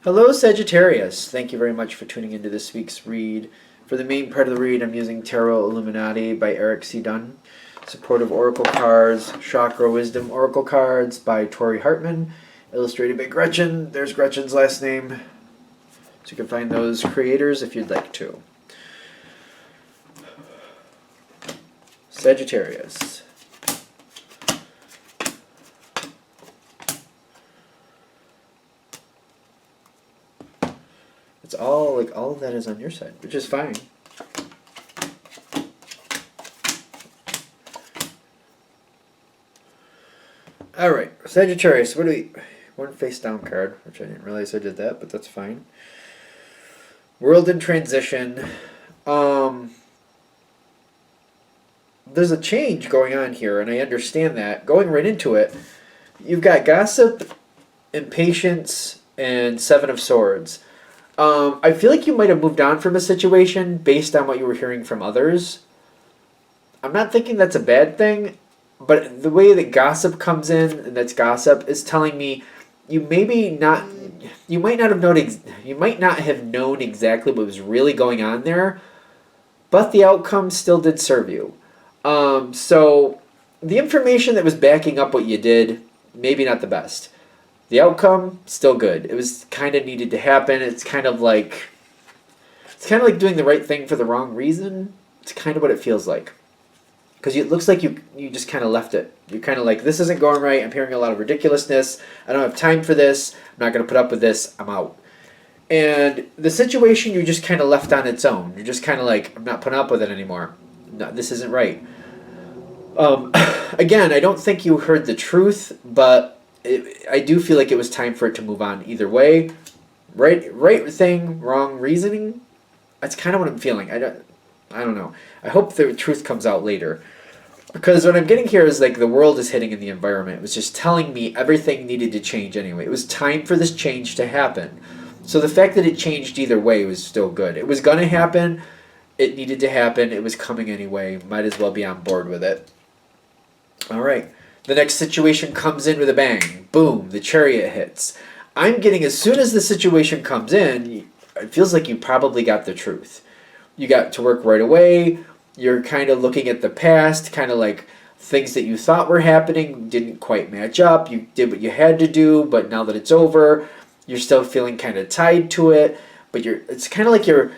Hello, Sagittarius. Thank you very much for tuning into this week's read. For the main part of the read, I'm using Tarot Illuminati by Eric C. Dunn, Supportive Oracle Cards, Chakra Wisdom Oracle Cards by Tori Hartman, illustrated by Gretchen. There's Gretchen's last name. So you can find those creators if you'd like to. Sagittarius. It's all of that is on your side, which is fine. Alright, Sagittarius, what do we... One face down card, which I didn't realize I did that, but that's fine. World in transition. There's a change going on here, and I understand that. Going right into it, you've got gossip, impatience, and Seven of Swords. I feel like you might have moved on from a situation based on what you were hearing from others. I'm not thinking that's a bad thing, but the way that gossip comes in, and that's gossip, is telling me you might not have known exactly what was really going on there, but the outcome still did serve you. So the information that was backing up what you did, maybe not the best. The outcome, still good. It was kind of needed to happen. It's kind of like doing the right thing for the wrong reason. It's kind of what it feels like. Because it looks like you just kind of left it. You're kind of like, this isn't going right. I'm hearing a lot of ridiculousness. I don't have time for this. I'm not going to put up with this. I'm out. And the situation you just kind of left on its own. You're just kind of like, I'm not putting up with it anymore. No, this isn't right. Again, I don't think you heard the truth, but I do feel like it was time for it to move on either way. Right thing, wrong reasoning. That's kind of what I'm feeling. I don't know. I hope the truth comes out later. Because what I'm getting here is like the world is hitting in the environment. It was just telling me everything needed to change anyway. It was time for this change to happen. So the fact that it changed either way was still good. It was going to happen. It needed to happen. It was coming anyway. Might as well be on board with it. All right. The next situation comes in with a bang. Boom. The Chariot hits. I'm getting, as soon as the situation comes in, it feels like you probably got the truth. You got to work right away. You're kind of looking at the past, kind of like things that you thought were happening didn't quite match up. You did what you had to do, but now that it's over, you're still feeling kind of tied to it. But it's kind of like your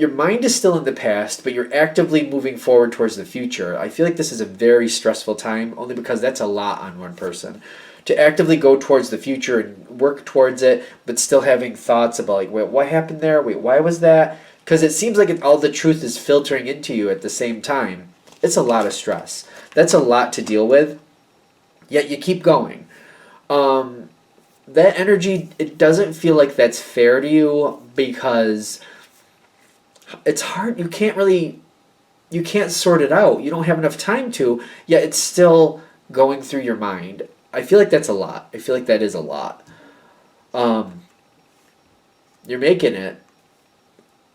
mind is still in the past, but you're actively moving forward towards the future. I feel like this is a very stressful time, only because that's a lot on one person. To actively go towards the future and work towards it, but still having thoughts about like, wait, what happened there? Wait, why was that? Because it seems like all the truth is filtering into you at the same time. It's a lot of stress. That's a lot to deal with. Yet you keep going. That energy, it doesn't feel like that's fair to you because it's hard. You can't sort it out. You don't have enough time to, yet it's still going through your mind. I feel like that's a lot. I feel like that is a lot. You're making it.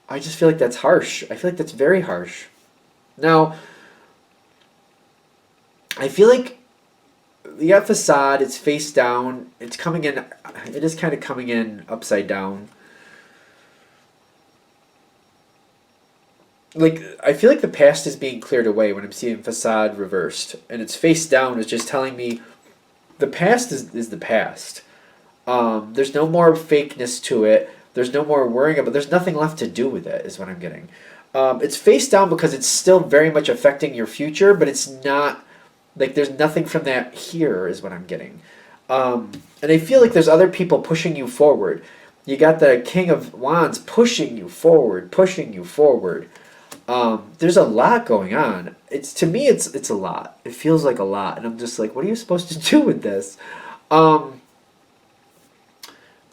I just feel like that's harsh. I feel like that's very harsh. Now, I feel like you got facade, it's face down, it's coming in, it is kind of coming in upside down. Like, I feel like the past is being cleared away when I'm seeing facade reversed. And it's face down is just telling me the past is the past. There's no more fakeness to it. There's no more worrying about it. There's nothing left to do with it, is what I'm getting. It's face down because it's still very much affecting your future, but it's not, like, there's nothing from that here, is what I'm getting. And I feel like there's other people pushing you forward. You got the King of Wands pushing you forward, pushing you forward. There's a lot going on. To me, it's a lot. It feels like a lot. And I'm just like, what are you supposed to do with this?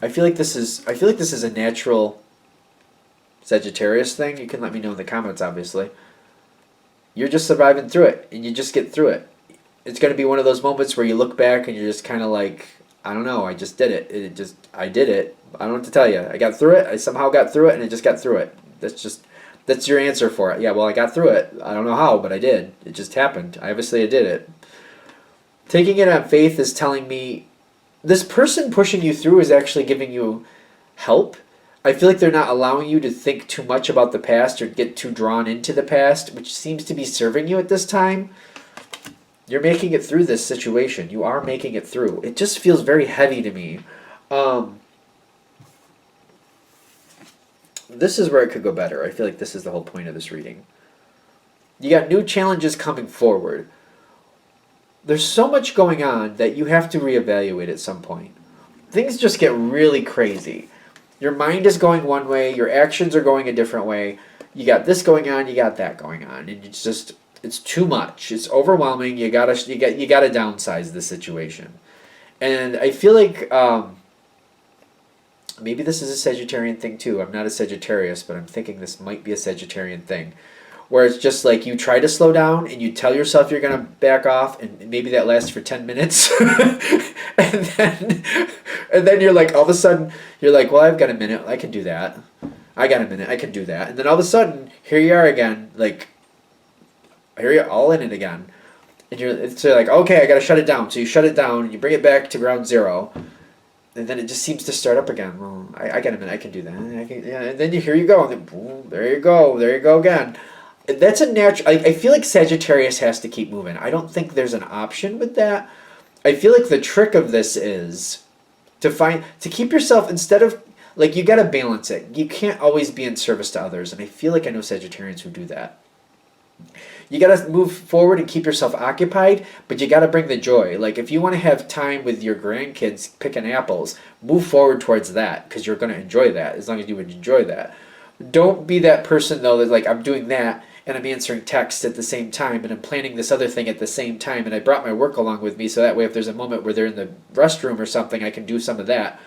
I feel like this is a natural Sagittarius thing. You can let me know in the comments, obviously. You're just surviving through it, and you just get through it. It's going to be one of those moments where you look back and you're just kind of like, I don't know, I just did it. I did it. I don't know what to tell you. I got through it. I somehow got through it, and I just got through it. That's your answer for it. Yeah, well, I got through it. I don't know how, but I did. It just happened. I did it. Taking it on faith is telling me this person pushing you through is actually giving you help. I feel like they're not allowing you to think too much about the past or get too drawn into the past, which seems to be serving you at this time. You're making it through this situation. You are making it through. It just feels very heavy to me. This is where it could go better. I feel like this is the whole point of this reading. You got new challenges coming forward. There's so much going on that you have to reevaluate at some point. Things just get really crazy. Your mind is going one way, your actions are going a different way. You got this going on, you got that going on, and it's too much. It's overwhelming. You gotta downsize the situation. And I feel like maybe this is a Sagittarian thing too. I'm not a Sagittarius, but I'm thinking this might be a Sagittarian thing. Where it's just like you try to slow down and you tell yourself you're going to back off, and maybe that lasts for 10 minutes. and then you're like, all of a sudden, you're like, well, I've got a minute. I can do that. I got a minute. I can do that. And then all of a sudden, here you are again. Like, here you're all in it again. And you're like, okay, I got to shut it down. So you shut it down and you bring it back to ground zero. And then it just seems to start up again. Well, I got a minute. I can do that. And then here you go. And then, boom, there you go. There you go again. That's a natural. I feel like Sagittarius has to keep moving. I don't think there's an option with that. I feel like the trick of this is to keep yourself, instead of, like, you got to balance it. You can't always be in service to others. And I feel like I know Sagittarians who do that. You got to move forward and keep yourself occupied, but you got to bring the joy. Like, if you want to have time with your grandkids picking apples, move forward towards that, because you're going to enjoy that, as long as you would enjoy that. Don't be that person, though, that's like, I'm doing that, and I'm answering texts at the same time, and I'm planning this other thing at the same time, and I brought my work along with me, so that way if there's a moment where they're in the restroom or something, I can do some of that.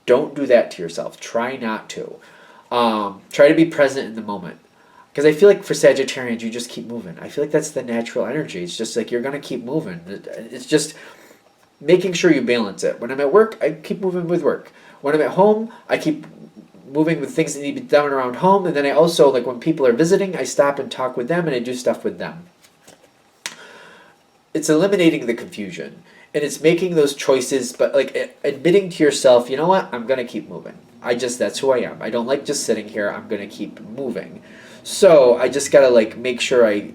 Don't do that to yourself. Try not to. Try to be present in the moment. Because I feel like for Sagittarians, you just keep moving. I feel like that's the natural energy. It's just like you're going to keep moving. It's just making sure you balance it. When I'm at work, I keep moving with work. When I'm at home, I keep moving with things that need to be done around home. And then I also, like when people are visiting, I stop and talk with them and I do stuff with them. It's eliminating the confusion. And it's making those choices, but like admitting to yourself, you know what, I'm going to keep moving. That's who I am. I don't like just sitting here. I'm going to keep moving. So I just got to like make sure I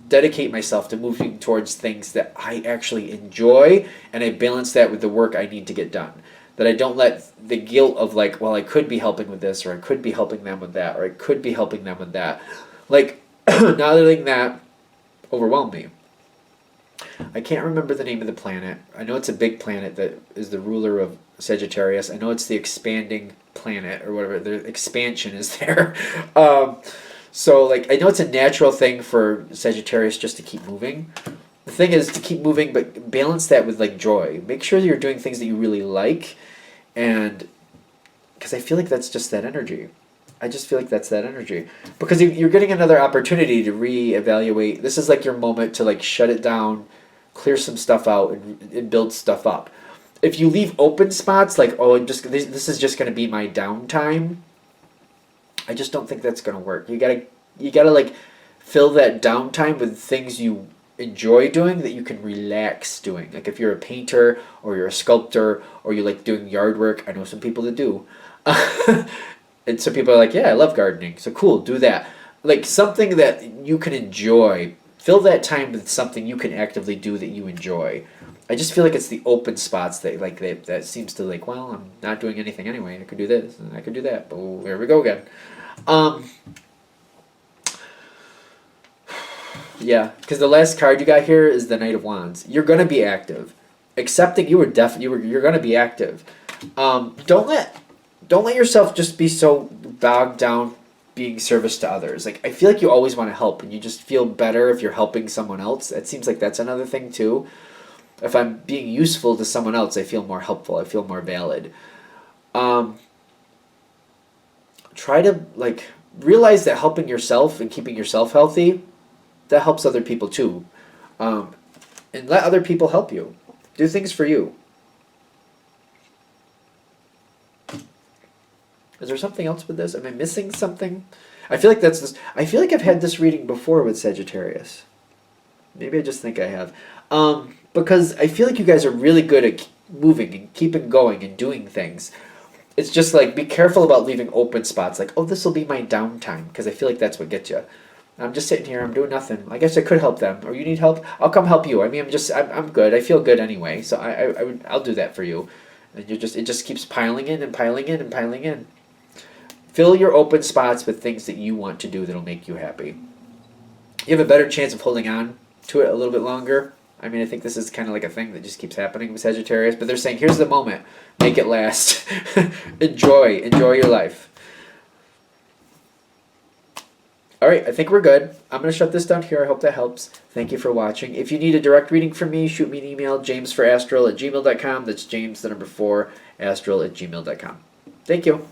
dedicate myself to moving towards things that I actually enjoy, and I balance that with the work I need to get done. That I don't let the guilt of like, well, I could be helping with this, or I could be helping them with that, or I could be helping them with that. Like, not letting that overwhelm me. I can't remember the name of the planet. I know it's a big planet that is the ruler of Sagittarius. I know it's the expanding planet, or whatever. The expansion is there. So, like, I know it's a natural thing for Sagittarius just to keep moving. The thing is to keep moving, but balance that with, like, joy. Make sure that you're doing things that you really like, and because I feel like that's just that energy. I just feel like that's that energy. Because you're getting another opportunity to reevaluate. This is, like, your moment to, like, shut it down, clear some stuff out, and build stuff up. If you leave open spots, like, oh, this is just going to be my downtime, I just don't think that's gonna work. You gotta like fill that downtime with things you enjoy doing that you can relax doing. Like if you're a painter or you're a sculptor or you like doing yard work. I know some people that do. And some people are like, yeah, I love gardening. So cool, do that. Like something that you can enjoy. Fill that time with something you can actively do that you enjoy. I just feel like it's the open spots that seems to like, well, I'm not doing anything anyway. I could do this and I could do that. Oh, here we go again. Yeah, because the last card you got here is the Knight of Wands. You're gonna be active. Accepting you're gonna be active. Don't let yourself just be so bogged down being service to others. Like I feel like you always want to help, and you just feel better if you're helping someone else. It seems like that's another thing too. If I'm being useful to someone else, I feel more helpful. I feel more valid. Try to like realize that helping yourself and keeping yourself healthy, that helps other people too. And let other people help you. Do things for you. Is there something else with this? Am I missing something? I feel like I feel like I've had this reading before with Sagittarius. Maybe I just think I have. Because I feel like you guys are really good at moving and keeping going and doing things. It's just like, be careful about leaving open spots. Like, oh, this will be my downtime, because I feel like that's what gets you. I'm just sitting here. I'm doing nothing. I guess I could help them. Or you need help? I'll come help you. I mean, I'm good. I feel good anyway. So I'll do that for you. And it just keeps piling in and piling in and piling in. Fill your open spots with things that you want to do that'll make you happy. You have a better chance of holding on to it a little bit longer. I mean, I think this is kind of like a thing that just keeps happening with Sagittarius. But they're saying, here's the moment. Make it last. Enjoy your life. All right, I think we're good. I'm going to shut this down here. I hope that helps. Thank you for watching. If you need a direct reading from me, shoot me an email, jamesforastral@gmail.com. That's James, the number 4, astral@gmail.com. Thank you.